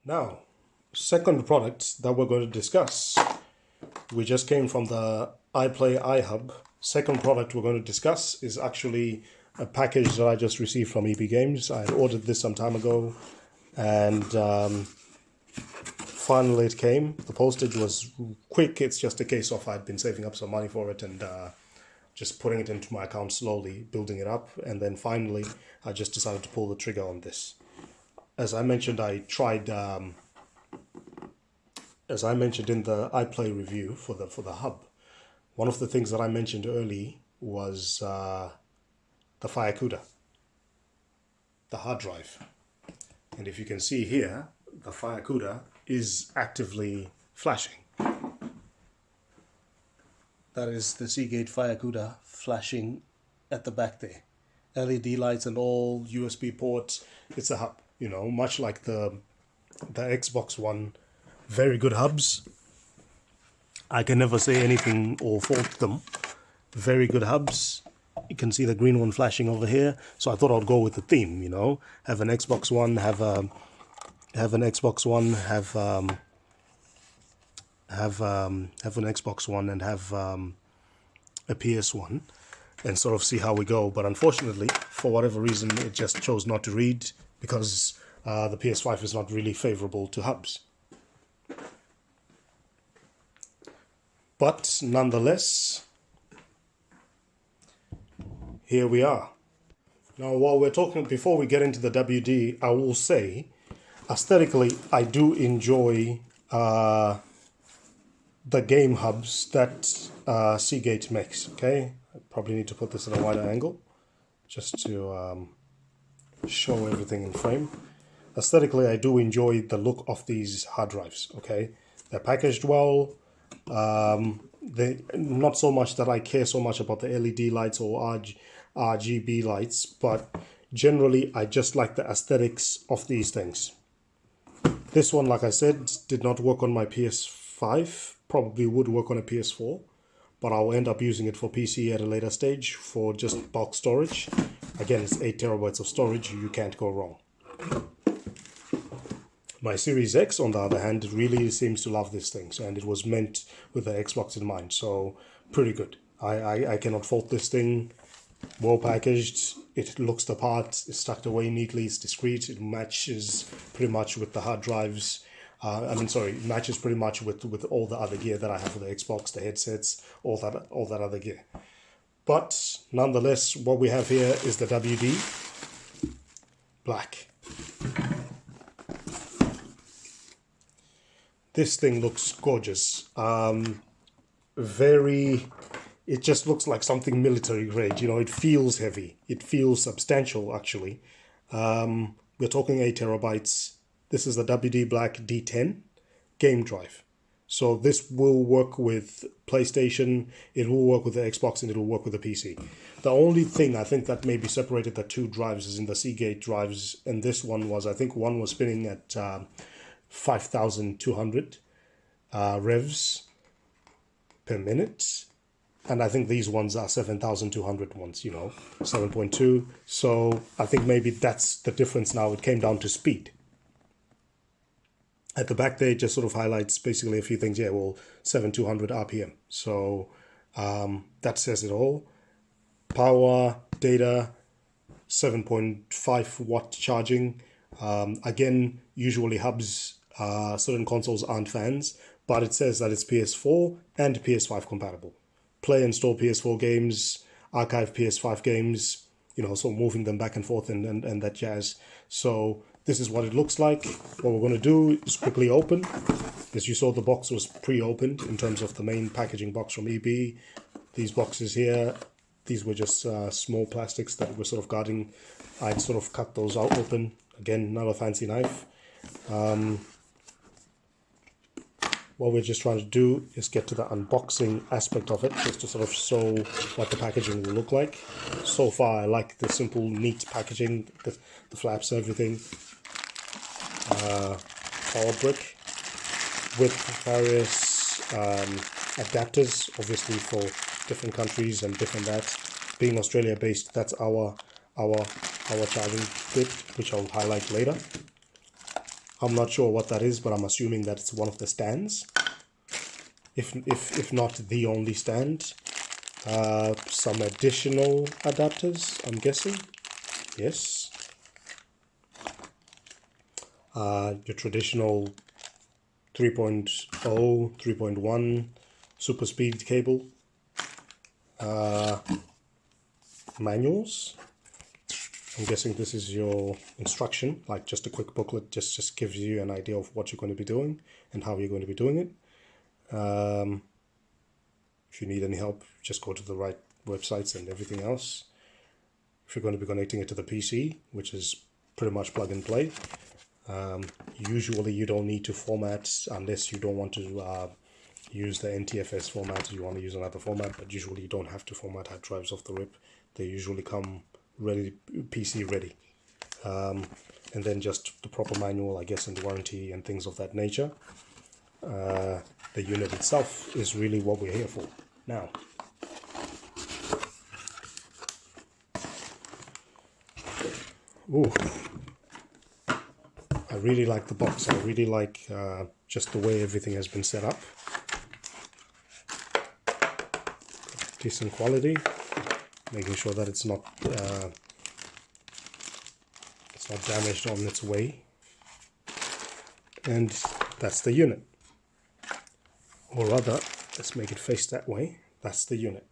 Now, second product that we're going to discuss. We just came from the iPlay iHub. Second product we're going to discuss is actually a package that I just received from EP Games. I had ordered this some time ago, and finally it came. The postage was quick. It's just a case of I'd been saving up some money for it and just putting it into my account slowly, building it up, and then finally I just decided to pull the trigger on this. As I mentioned, I tried. As I mentioned in the iPlay review for the hub, one of the things that I mentioned early was the FireCuda, the hard drive. And if you can see here, the FireCuda is actively flashing. That is the Seagate FireCuda flashing at the back there. LED lights and all, USB ports. It's a hub, you know, much like the Xbox One. Very good hubs. I can never say anything or fault them. Very good hubs. You can see the green one flashing over here. So I thought I'd go with the theme, you know. Have an Xbox One, have an Xbox One, have an Xbox One, and have a PS1, and sort of see how we go. But unfortunately, for whatever reason, it just chose not to read because the PS5 is not really favorable to hubs. But nonetheless, here we are. Now, while we're talking, before we get into the WD, I will say, aesthetically, I do enjoy the game hubs that Seagate makes. Okay, I probably need to put this at a wider angle just to show everything in frame. Aesthetically, I do enjoy the look of these hard drives. Okay, they're packaged well. They not so much that I care so much about the LED lights or RGB lights, but generally I just like the aesthetics of these things. This one, like I said, did not work on my PS5, probably would work on a PS4, but I'll end up using it for PC at a later stage for just bulk storage. Again, it's 8 terabytes of storage, you can't go wrong. My Series X, on the other hand, really seems to love this thing, and it was meant with the Xbox in mind, so pretty good. I cannot fault this thing. Well packaged, it looks the part, it's tucked away neatly, it's discreet, it matches pretty much with the hard drives. It matches pretty much with all the other gear that I have for the Xbox, the headsets, all that other gear. But nonetheless, what we have here is the WD black. This thing looks gorgeous. It just looks like something military grade. You know, it feels heavy. It feels substantial, actually. We're talking 8 terabytes. This is the WD Black D10 game drive. So this will work with PlayStation, it will work with the Xbox, and it will work with the PC. The only thing I think that maybe separated the two drives is in the Seagate drives, and this one was, I think one was spinning at 5,200 revs per minute, and I think these ones are 7,200 ones, you know, 7.2. So I think maybe that's the difference now. It came down to speed. At the back there, it just sort of highlights basically a few things. Yeah, well, 7,200 RPM. So that says it all. Power, data, 7.5 watt charging. Again, usually hubs, certain consoles aren't fans, but it says that it's PS4 and PS5 compatible. Play, install Ps4 games, archive Ps5 games, you know, so moving them back and forth and that jazz. So this is what it looks like. What we're going to do is quickly open. As you saw, the box was pre-opened in terms of the main packaging box from EB. These boxes here, these were just small plastics that were sort of guarding. I'd sort of cut those out open. Again, not a fancy knife. What we're just trying to do is get to the unboxing aspect of it, just to sort of show what the packaging will look like. So far, I like the simple, neat packaging, the flaps and everything. Power brick with various adapters, obviously for different countries and different that. Being Australia based, that's our charging bit, which I'll highlight later. I'm not sure what that is, but I'm assuming that it's one of the stands. If not the only stand. Some additional adapters, I'm guessing. Yes. Your traditional 3.0, 3.1 super speed cable. Manuals. I'm guessing this is your instruction, like just a quick booklet, just gives you an idea of what you're going to be doing and how you're going to be doing it. If you need any help, just go to the right websites and everything else. If you're going to be connecting it to the PC, which is pretty much plug and play, usually you don't need to format unless you don't want to use the NTFS format. You want to use another format, but usually you don't have to format hard drives off the rip. They usually come ready, PC ready. And then just the proper manual, I guess, and warranty and things of that nature. The unit itself is really what we're here for now. Ooh, I really like the box. I really like just the way everything has been set up. Decent quality, making sure that it's not damaged on its way. And that's the unit. Or rather, let's make it face that way. That's the unit.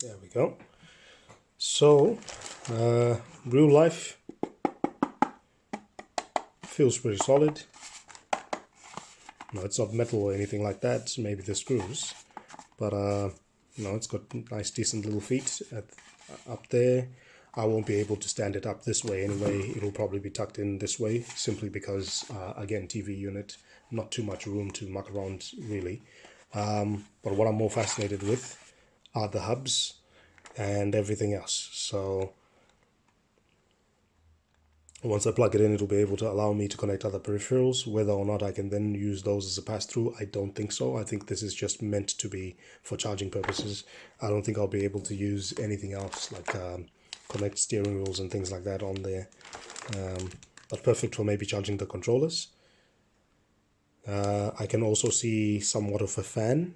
There we go. So, real life feels pretty solid. No, it's not metal or anything like that. Maybe the screws, but no, it's got nice, decent little feet up there. I won't be able to stand it up this way anyway. It'll probably be tucked in this way, simply because, again, TV unit, not too much room to muck around, really. But what I'm more fascinated with are the hubs and everything else. So once I plug it in, it'll be able to allow me to connect other peripherals. Whether or not I can then use those as a pass-through, I don't think so. I think this is just meant to be for charging purposes. I don't think I'll be able to use anything else, like connect steering wheels and things like that on there. But perfect for maybe charging the controllers. I can also see somewhat of a fan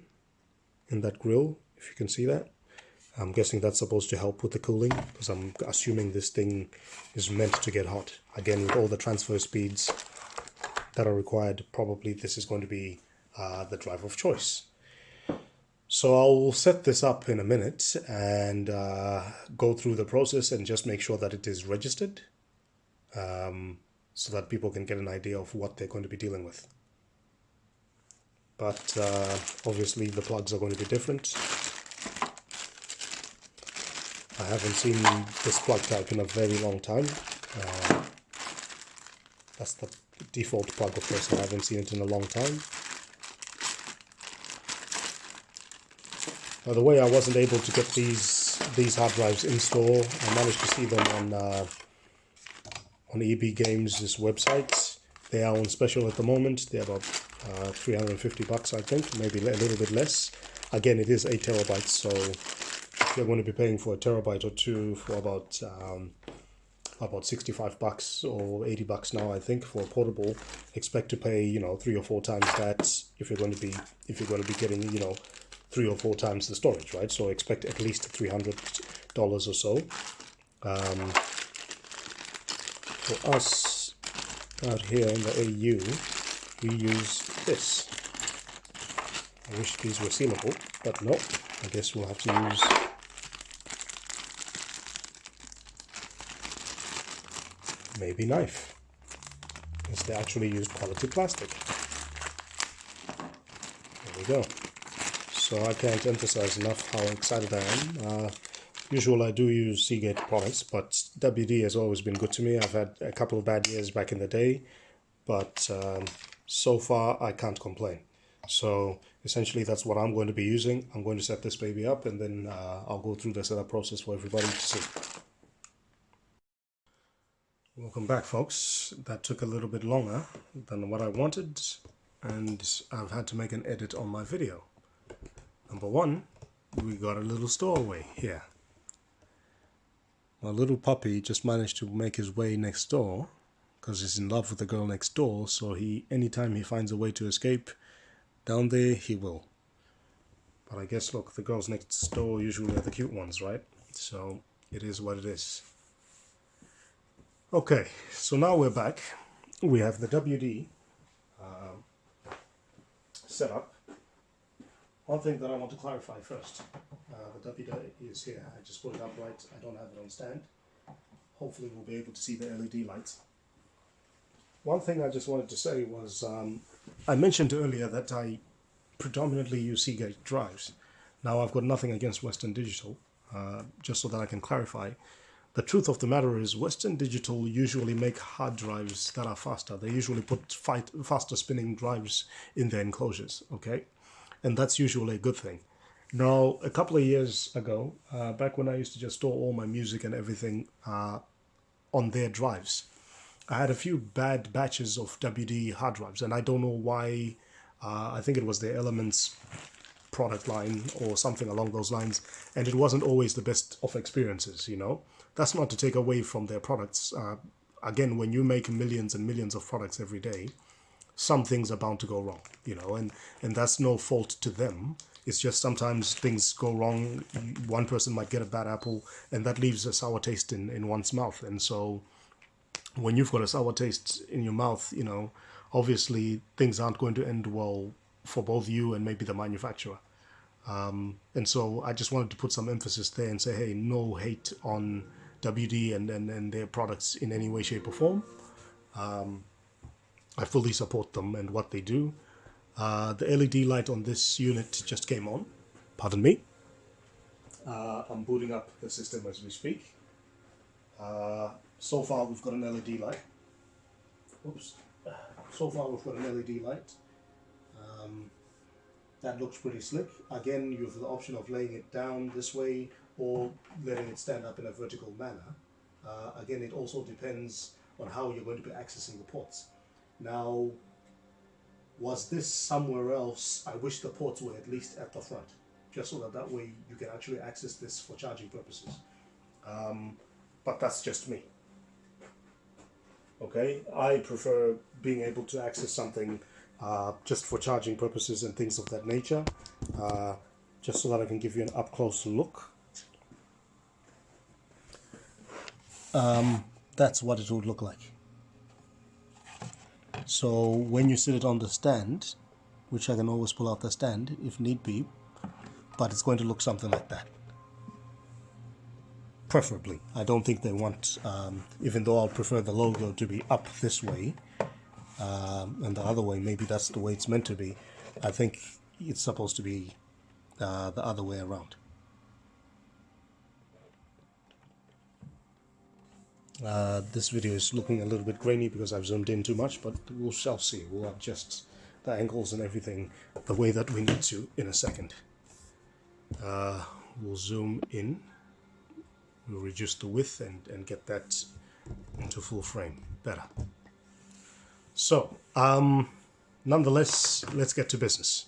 in that grill, if you can see that. I'm guessing that's supposed to help with the cooling, because I'm assuming this thing is meant to get hot. Again, with all the transfer speeds that are required, probably this is going to be the drive of choice. So I'll set this up in a minute and go through the process and just make sure that it is registered, so that people can get an idea of what they're going to be dealing with. But obviously the plugs are going to be different. I haven't seen this plug type in a very long time. That's the default plug, of course. I haven't seen it in a long time. By the way, I wasn't able to get these hard drives in store. I managed to see them on EB Games' website. They are on special at the moment. They're about $350, I think, maybe a little bit less. Again, it is 8 terabytes, so you're going to be paying for a terabyte or two for about $65 or $80 now, I think, for a portable. Expect to pay, 3 or 4 times that if you're going to be getting, 3 or 4 times the storage, right? So expect at least $300 or so. For us out here in the AU, we use this. I wish these were sealable, but no. I guess we'll have to use maybe knife, because they actually used quality plastic. There we go. So I can't emphasize enough how excited I am. Usually I do use Seagate products, but WD has always been good to me. I've had a couple of bad years back in the day, but so far I can't complain. So essentially that's what I'm going to be using. I'm going to set this baby up, and then I'll go through the setup process for everybody to see. Welcome back, folks. That took a little bit longer than what I wanted, and I've had to make an edit on my video. Number one, we got a little stowaway here. My little puppy just managed to make his way next door because he's in love with the girl next door, so anytime he finds a way to escape down there, he will. But I guess, look, the girls next door usually are the cute ones, right? So it is what it is. Okay, so now we're back. We have the WD set up. One thing that I want to clarify first, the WD is here. I just put it upright. I don't have it on stand. Hopefully we'll be able to see the LED lights. One thing I just wanted to say was, I mentioned earlier that I predominantly use Seagate drives. Now I've got nothing against Western Digital, just so that I can clarify. The truth of the matter is Western Digital usually make hard drives that are faster. They usually put faster spinning drives in their enclosures, okay? And that's usually a good thing. Now, a couple of years ago, back when I used to just store all my music and everything on their drives, I had a few bad batches of WD hard drives, and I don't know why. I think it was their Elements product line or something along those lines, and it wasn't always the best of experiences, you know. That's not to take away from their products. Again, when you make millions and millions of products every day, some things are bound to go wrong, you know, and that's no fault to them. It's just sometimes things go wrong. One person might get a bad apple, and that leaves a sour taste in one's mouth. And so when you've got a sour taste in your mouth, you know, obviously things aren't going to end well for both you and maybe the manufacturer. And so I just wanted to put some emphasis there and say, hey, no hate on WD and their products in any way, shape, or form. I fully support them and what they do. The LED light on this unit just came on. Pardon me. I'm booting up the system as we speak. So far we've got an LED light. Oops. So far we've got an LED light. That looks pretty slick. Again, you have the option of laying it down this way or letting it stand up in a vertical manner. Again, it also depends on how you're going to be accessing the ports. Now, was this somewhere else? I wish the ports were at least at the front, just so that way you can actually access this for charging purposes. But that's just me. Okay, I prefer being able to access something just for charging purposes and things of that nature, just so that I can give you an up-close look. That's what it would look like. So when you sit it on the stand, which I can always pull out the stand if need be, but it's going to look something like that. Preferably. I don't think they want, even though I'll prefer the logo to be up this way, and the other way, maybe that's the way it's meant to be. I think it's supposed to be the other way around. This video is looking a little bit grainy because I've zoomed in too much, but we shall see. We'll adjust the angles and everything the way that we need to in a second. We'll zoom in, we'll reduce the width and get that into full frame better. So, nonetheless, let's get to business.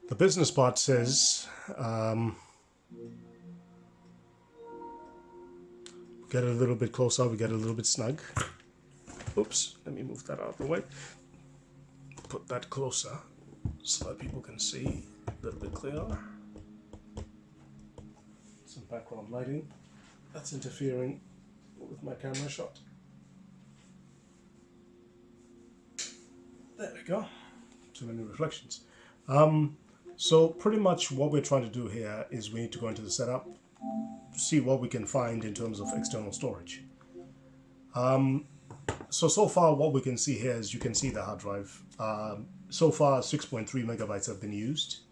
The business part says, get a little bit closer, we get a little bit snug. Oops, let me move that out of the way. Put that closer so that people can see a little bit clearer. Some background lighting that's interfering with my camera shot. There we go. Too many reflections. So pretty much what we're trying to do here is we need to go into the setup, see what we can find in terms of external storage. So far what we can see here is you can see the hard drive. So far 6.3 megabytes have been used.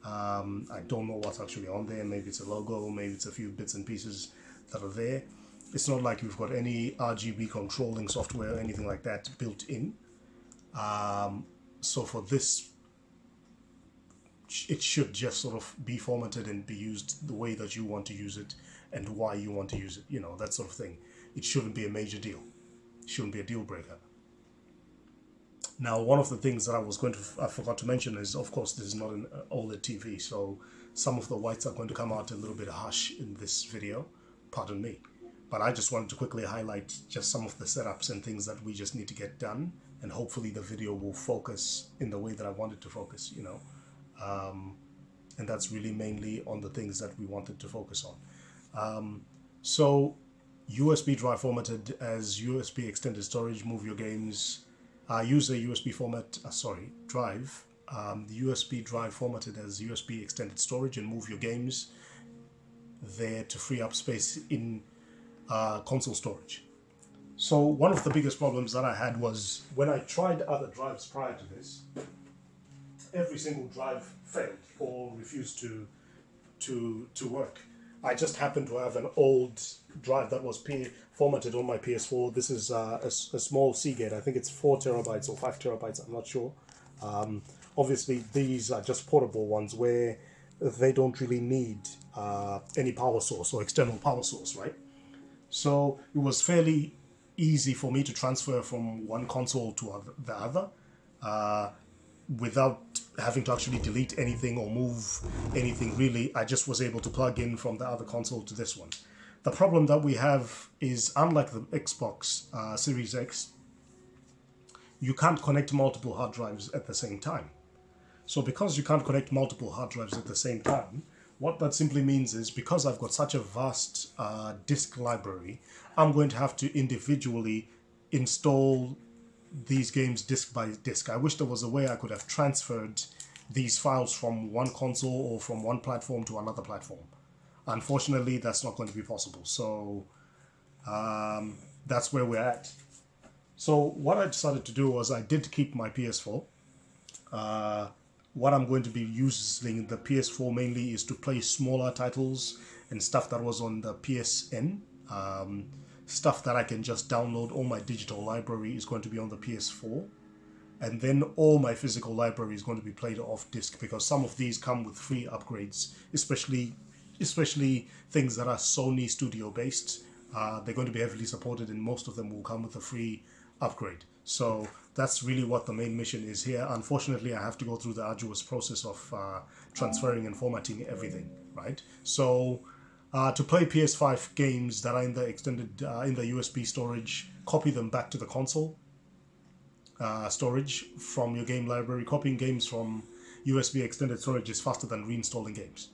I don't know what's actually on there. Maybe it's a logo, maybe it's a few bits and pieces that are there. It's not like we've got any RGB controlling software or anything like that built in. So for this, it should just sort of be formatted and be used the way that you want to use it and why you want to use it, you know, that sort of thing. It shouldn't be a major deal. It shouldn't be a deal breaker. Now, one of the things that I forgot to mention is, of course, this is not an OLED TV, so some of the whites are going to come out a little bit harsh in this video. pardon me. But I just wanted to quickly highlight just some of the setups and things that we just need to get done, and hopefully the video will focus in the way that I wanted to focus, you know. And that's really mainly on the things that we wanted to focus on. So USB drive formatted as USB extended storage, move your games. Use a USB format, drive. The USB drive formatted as USB extended storage and move your games there to free up space in console storage. So one of the biggest problems that I had was when I tried other drives prior to this, every single drive failed or refused to work. I just happened to have an old drive that was formatted on my PS4. This is a small Seagate. I think it's 4 terabytes or 5 terabytes. I'm not sure. Obviously, these are just portable ones where they don't really need any power source or external power source, right? So it was fairly easy for me to transfer from one console to the other without having to actually delete anything or move anything really. I just was able to plug in from the other console to this one. The problem that we have is, unlike the Xbox Series X, you can't connect multiple hard drives at the same time. So because you can't connect multiple hard drives at the same time, what that simply means is, because I've got such a vast disk library, I'm going to have to individually install these games disc by disc. I wish there was a way I could have transferred these files from one console or from one platform to another platform. Unfortunately, that's not going to be possible. So that's where we're at. So what I decided to do was, I did keep my PS4. What I'm going to be using the PS4 mainly is to play smaller titles and stuff that was on the PSN. Stuff that I can just download. All my digital library is going to be on the PS4. And then all my physical library is going to be played off disc, because some of these come with free upgrades, especially things that are Sony Studio based. They're going to be heavily supported, and most of them will come with a free upgrade. So that's really what the main mission is here. Unfortunately, I have to go through the arduous process of transferring and formatting everything, right? So to play PS5 games that are in the extended in the USB storage, copy them back to the console storage from your game library. Copying games from USB extended storage is faster than reinstalling games.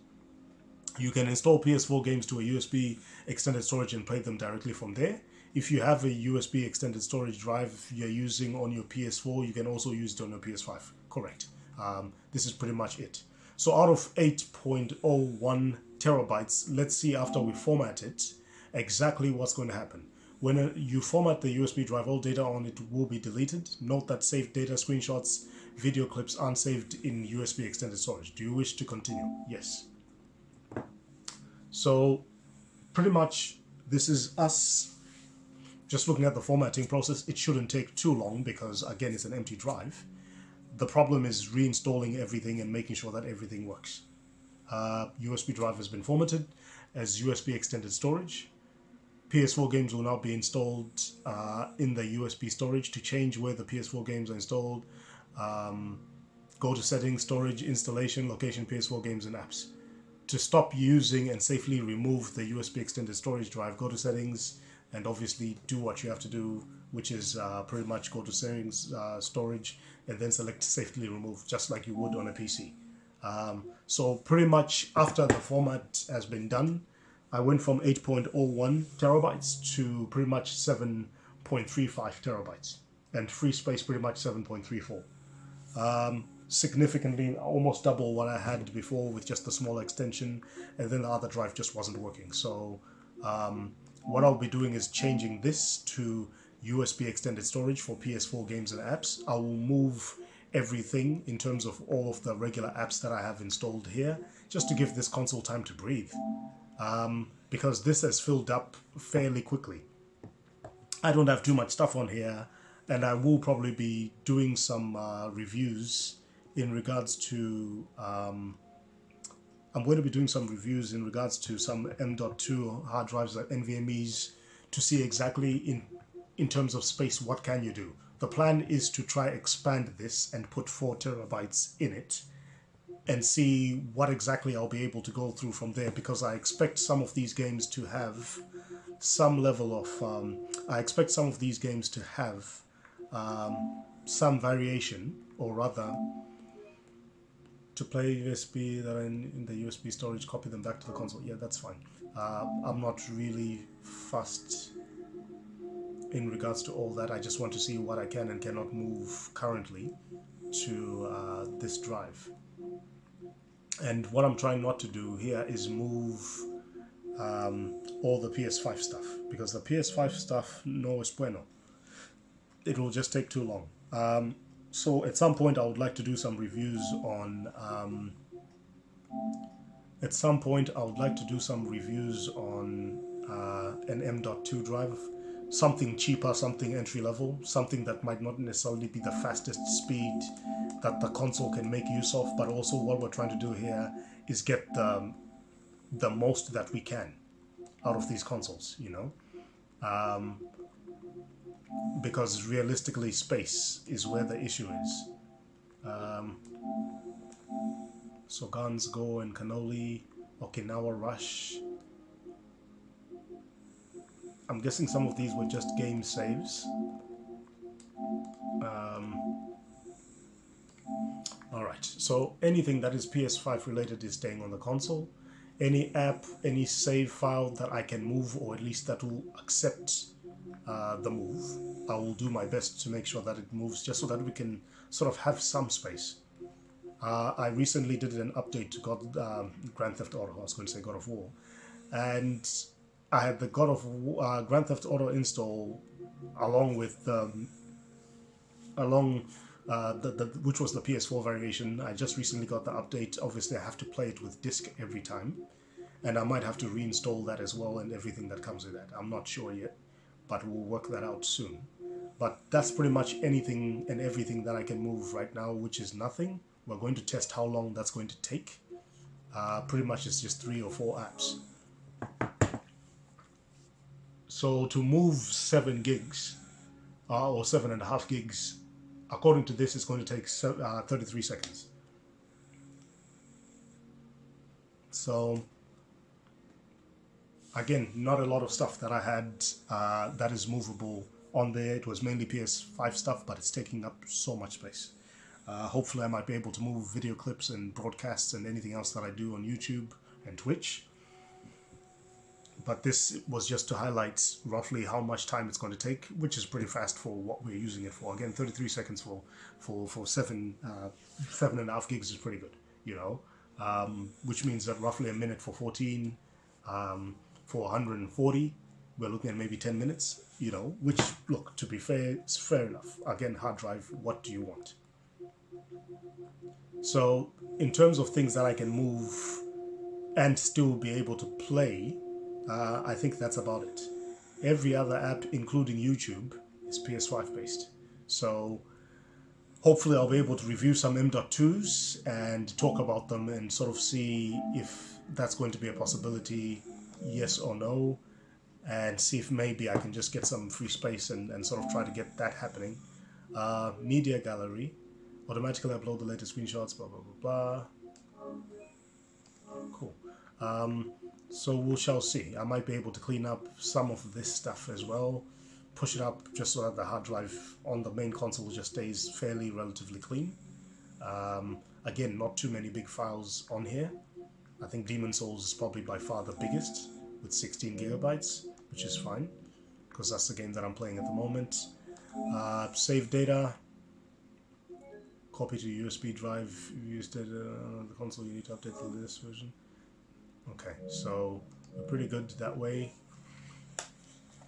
You can install PS4 games to a USB extended storage and play them directly from there. If you have a USB extended storage drive you're using on your PS4, you can also use it on your PS5. Correct. This is pretty much it. So out of 8.01 terabytes, let's see, after we format it, exactly what's going to happen. When you format the USB drive, all data on it will be deleted. Note that saved data, screenshots, video clips aren't saved in USB extended storage. Do you wish to continue? Yes. So pretty much this is us just looking at the formatting process. It shouldn't take too long because, again, it's an empty drive. The problem is reinstalling everything and making sure that everything works. USB drive has been formatted as USB extended storage. PS4 games will now be installed in the USB storage. To change where the PS4 games are installed, go to settings, storage, installation, location, PS4 games and apps. To stop using and safely remove the USB extended storage drive, go to settings and obviously do what you have to do, which is pretty much go to settings, storage, and then select safely remove, just like you would on a PC. So pretty much after the format has been done, I went from 8.01 terabytes to pretty much 7.35 terabytes, and free space pretty much 7.34. Significantly almost double what I had before with just the small extension, and then the other drive just wasn't working. So what I'll be doing is changing this to USB extended storage for PS4 games and apps. I will move everything in terms of all of the regular apps that I have installed here, just to give this console time to breathe, because this has filled up fairly quickly. I don't have too much stuff on here, and I will probably be doing some reviews in regards to I'm going to be doing some reviews in regards to some M.2 hard drives, like NVMe's, to see exactly in terms of space what can you do. The plan is to try expand this and put 4 terabytes in it, and see what exactly I'll be able to go through from there, because I expect some of these games to have some level of some variation, or rather, to play USB that are in the USB storage, copy them back to the console. Yeah, that's fine. I'm not really fussed in regards to all that. I just want to see what I can and cannot move currently to this drive. And what I'm trying not to do here is move all the PS5 stuff, because the PS5 stuff, no es bueno. It will just take too long. So at some point I would like to do some reviews on an M.2 drive, something cheaper, something entry level, something that might not necessarily be the fastest speed that the console can make use of, but also what we're trying to do here is get the most that we can out of these consoles, you know, because realistically space is where the issue is. So Guns Go and Cannoli, Okinawa Rush. I'm guessing some of these were just game saves. Alright, so anything that is PS5 related is staying on the console. Any app, any save file that I can move, or at least that will accept the move, I will do my best to make sure that it moves, just so that we can sort of have some space. I recently did an update to Grand Theft Auto, I was going to say God of War, and I had the Grand Theft Auto install along with which was the PS4 variation. I just recently got the update. Obviously I have to play it with disc every time, and I might have to reinstall that as well, and everything that comes with that. I'm not sure yet, but we'll work that out soon. But that's pretty much anything and everything that I can move right now, which is nothing. We're going to test how long that's going to take. Pretty much it's just 3 or 4 apps. So to move 7 gigs or 7.5 gigs, according to this, it's going to take 33 seconds. So again, not a lot of stuff that I had that is movable on there. It was mainly PS5 stuff, but it's taking up so much space. Hopefully I might be able to move video clips and broadcasts and anything else that I do on YouTube and Twitch. But this was just to highlight roughly how much time it's going to take, which is pretty fast for what we're using it for. Again, 33 seconds for 7.5 gigs is pretty good, you know, which means that roughly a minute for 14, for 140, we're looking at maybe 10 minutes, you know, which, look, to be fair, it's fair enough. Again, hard drive, what do you want? So in terms of things that I can move and still be able to play, I think that's about it. Every other app, including YouTube, is PS5 based. So hopefully I'll be able to review some M.2s and talk about them and sort of see if that's going to be a possibility, yes or no, and see if maybe I can just get some free space and sort of try to get that happening. Media gallery, automatically upload the latest screenshots, blah, blah, blah, blah. Cool. So we shall see. I might be able to clean up some of this stuff as well, push it up just so that the hard drive on the main console just stays fairly relatively clean. Again, not too many big files on here. I think Demon's Souls is probably by far the biggest with 16 gigabytes, which is fine because that's the game that I'm playing at the moment. Save data, copy to USB drive. If you used it on the console, you need to update the latest version. Okay, so we're pretty good that way.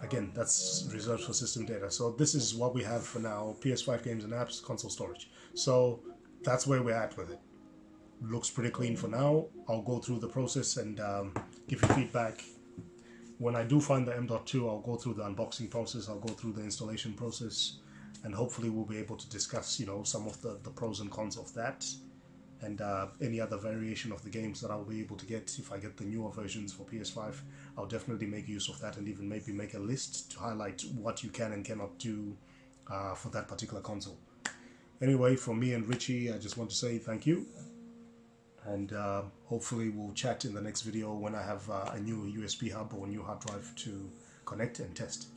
Again, that's reserved for system data. So this is what we have for now: PS5 games and apps, console storage. So that's where we're at with it. Looks pretty clean for now. I'll go through the process and give you feedback. When I do find the M.2, I'll go through the unboxing process, I'll go through the installation process, and hopefully we'll be able to discuss, you know, some of the pros and cons of that, and any other variation of the games that I'll be able to get. If I get the newer versions for PS5, I'll definitely make use of that and even maybe make a list to highlight what you can and cannot do for that particular console. Anyway, from me and Richie, I just want to say thank you. and hopefully we'll chat in the next video when I have a new USB hub or a new hard drive to connect and test.